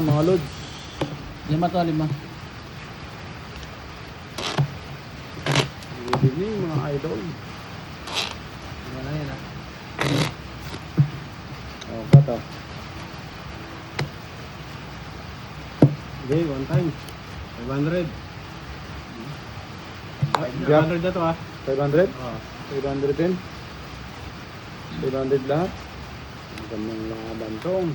Mga lods. 5 to 5. Good evening mga idol. Ano lang yan ah. Oh, bato. Okay, one time. 500. Ah, 500 na to ah. 500? Oo. 500 din. 500 lahat. Ang gandang mga bantong.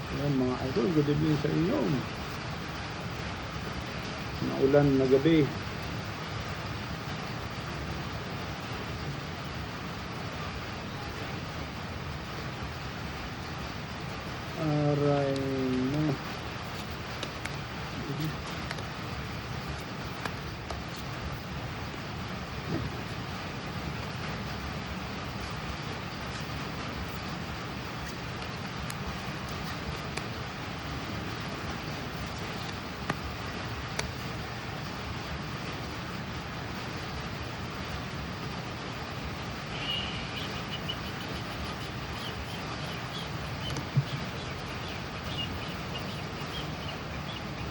Ayan mga idol, good evening sa inyo. Naulan na gabi. Aray na.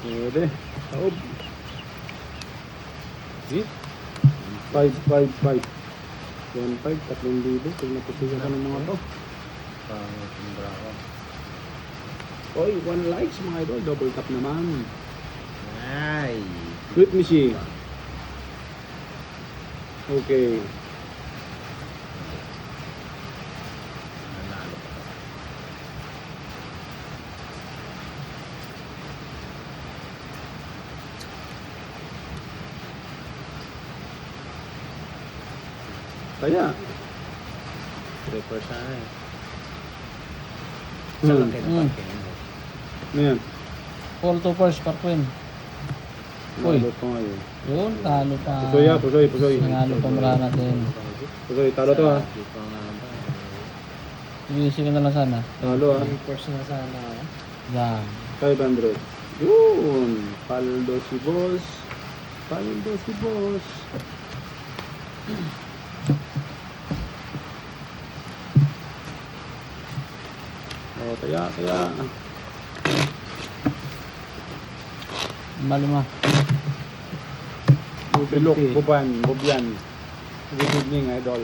Pwede. Taob. Eh? 555. 1.5, 3,000. Pag napusigan ka ng mga to. Pang-timbra ko. Oy, 1 likes mga idol. Double tap naman. Ay. Sweet Mishi. Okay. Nanalo pa. Kaya. 3% sana eh. Sa laki ng parking mo. Ayan. Call to first, Parkwin. Uy. Nalo pa ngayon. Yun, talo pa. Pusoy. Nanalo pa mula natin. Pusoy, talo to ha. Di pa nga ba? Easy ka na lang sana. Talo ha. 3% na sana. Yan. 500. Yun. Paldo si boss. Paldo si boss. Oh, kaya. Malima. Bilok, Bubyan. Good evening, idol.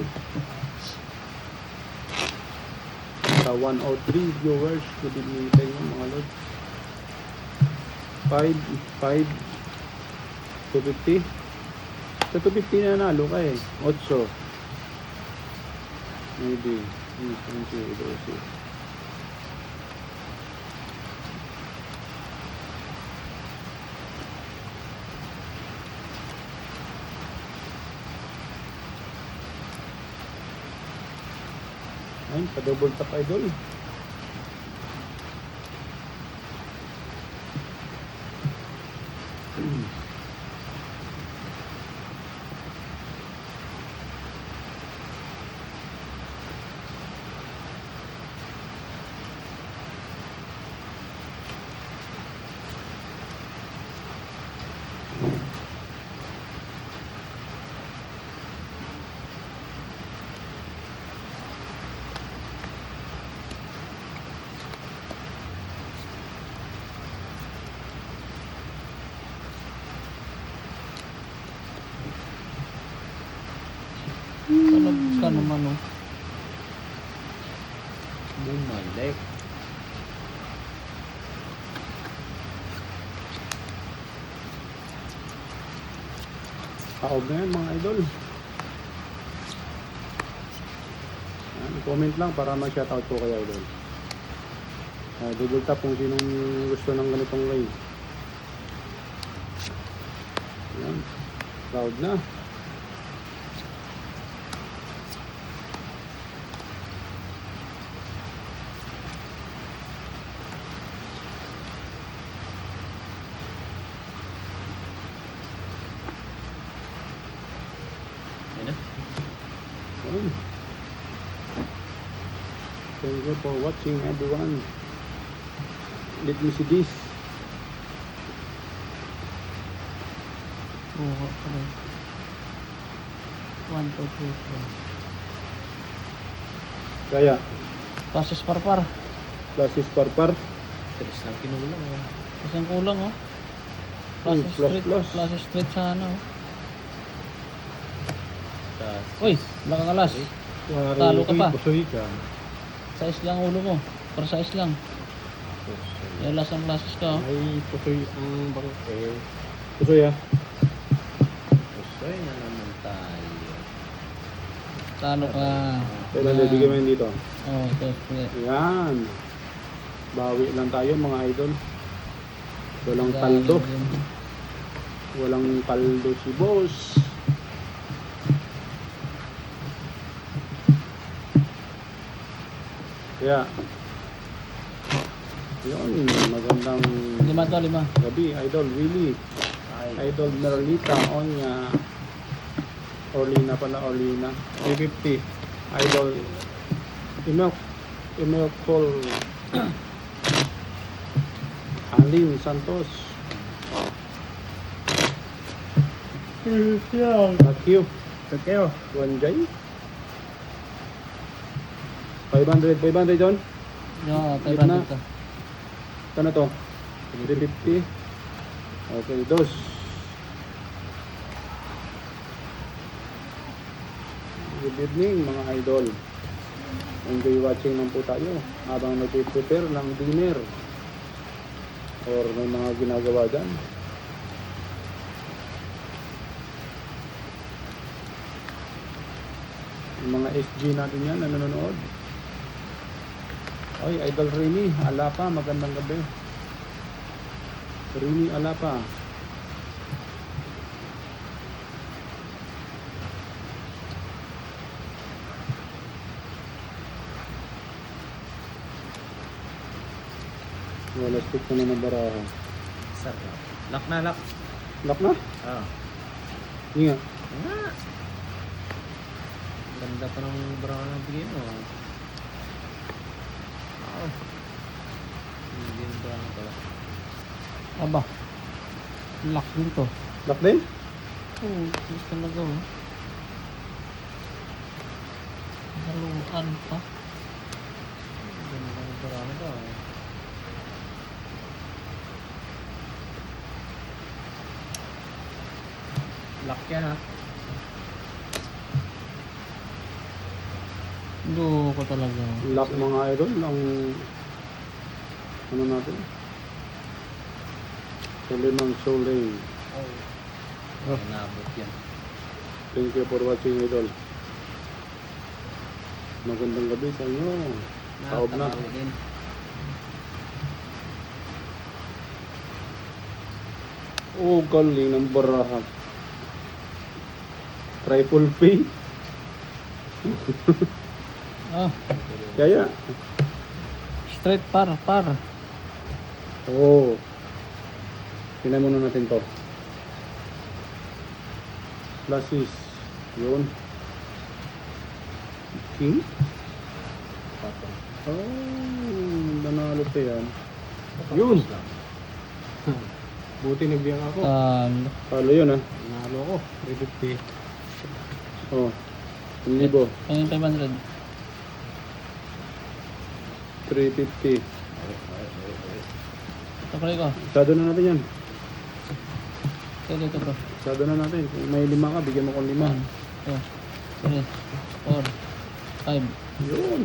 Sa 103 viewers, good evening sa inyo, mga lord. 5, 250. Sa 250 na nalo ka eh. 8. Maybe. See. Ayun, pa-double tap idol. Kalabas ka naman, oh. Bumalik. Kaob na yan, mga idol. Ayan, comment lang para mag-shoutout po kayo, idol. Double tap kung sinong gusto ng ganitong live. Ayan. Proud na. Yun. Thank you for watching everyone. Let me see this. Oo, pala. 1, 2, 3, 4. Kaya, Pasis parpar. classes parpar. Tres lang kinulang. Oh. Kasi ang kulang oh. Uy, Pasis plus, street. plus. Pasis street sana oh. Tas, Uy, nakakalas. Talo ka pa. Pusoy ka. Size lang ulo mo. Para size lang. Yalas ang classes ka oh. Ay, pusoy ang bangke. Pusoy ah. Pusoy na naman tayo. Talo ka. Kailan bibigyan mo yun dito? Oh, ito. Yan. Bawi lang tayo mga idol. Walang kaldo. Walang kaldo si boss. Kaya, yun, magandang 5 to, 5. gabi, Idol Willie, Ay, Idol Merlita, Onya, Orlina pala, Orlina, 350, Idol Imel Alin Santos, Matthew, Wanjay, 500 John. Yo, Gitna. 500 to. Ano to? 350. Okay, dos. Good evening mga idol. Enjoy watching lang po tayo habang nag-prepare ng dinner or may mga ginagawa dyan. Yung mga SG natin yan na nanonood. Oy, Idol Rini, Alapa, magandang gabi. Rini Alapa. Wala stick na ng baraha. sarap. Lock na, lock. Lock na? Ah. Hindi nga. Nga. Ganda pa ng brown na bigay mo. Wow. Hindi yung brown pala. Aba. Lock din to. Lock din? Oo, gusto talaga oh. Haluan pa. Ganda ng brown pa. Lock yan ha. Do ko talaga. Lock mga idol ang ano natin? Suleiman Solay. Oh. Nabot yan. Thank you for watching idol. Magandang gabi sa inyo. Taob na. Nakatawa din. Oh, galing ng baraha. Triple pay. Ah, Kaya. straight par. Oh. Tingnan muna natin to. Classes. Yun. King? Patong. Oh, nanalo pa yan. Yun. Buti nagbiyak ako. Talo. Talo yun ah. Nalo ko. 350. Oh. 1,000. Ayun 500. 350. Ito pala ko. Sado na natin yan. Ito bro. Sado na natin. Kung may 5 ka, bigyan mo kong 5. 1, 2, 3, 4, 5. Yun.